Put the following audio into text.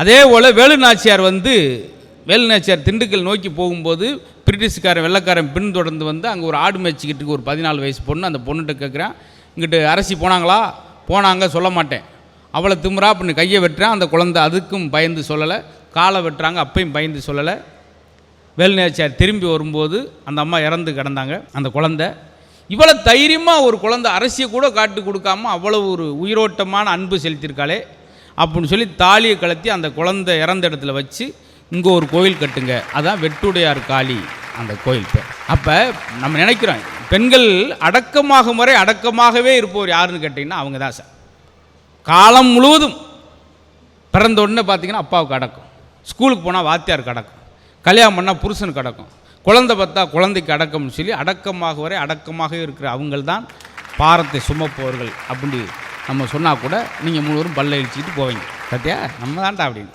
அதே போல் வேலுநாச்சியார் வேலுநாச்சியார் திண்டுக்கல் நோக்கி போகும்போது பிரிட்டிஷ்காரன் வெள்ளைக்காரன் பின்தொடர்ந்து வந்து அங்கே ஒரு ஆடு மேய்ச்சிக்கிட்டு ஒரு 14 வயசு பொண்ணு, அந்த பொண்ணுகிட்ட கேட்குறான், இங்கிட்டு அரசி போனாங்களா? போனாங்க, சொல்ல மாட்டேன். அவளை திமுறா அப்படின்னு கையை வெட்டுறான். அந்த குழந்தை அதுக்கும் பயந்து சொல்லலை. காலை வெட்டுறாங்க, அப்பையும் பயந்து சொல்லலை. வேலுநாச்சியார் திரும்பி வரும்போது அந்த அம்மா இறந்து கிடந்தாங்க. அந்த குழந்தை இவ்வளோ தைரியமாக ஒரு குழந்தை அரசியை கூட காட்டு கொடுக்காம அவ்வளோ ஒரு உயிரோட்டமான அன்பு செலுத்தியிருக்காளே அப்படின்னு சொல்லி தாலியை கலத்தி அந்த குழந்தை இறந்த இடத்துல வச்சு இங்கே ஒரு கோயில் கட்டுங்க, அதான் வெட்டுடையார் காளி அந்த கோயில் பேர். அப்போ நம்ம நினைக்கிறோம் பெண்கள் அடக்கமாகும் வரை அடக்கமாகவே இருப்பவர் யாருன்னு கேட்டிங்கன்னா அவங்க தான் சார். காலம் முழுவதும் பிறந்த உடனே பார்த்தீங்கன்னா அப்பாவுக்கு அடக்கம், ஸ்கூலுக்கு போனால் வாத்தியாருக்கு அடக்கம், கல்யாணம் பண்ணால் புருஷனுக்கு அடக்கம், குழந்தை பார்த்தா குழந்தைக்கு அடக்கம்னு சொல்லி அடக்கமாக வரை அடக்கமாக இருக்கிற அவங்கள் தான் பாரத்தை சுமப்பவர்கள். அப்படி நம்ம சொன்னால் கூட நீங்கள் முழுவதும் பல்ல இழிச்சிக்கிட்டு போவீங்க. சத்தியா நம்ம தான்டா அப்படின்னு.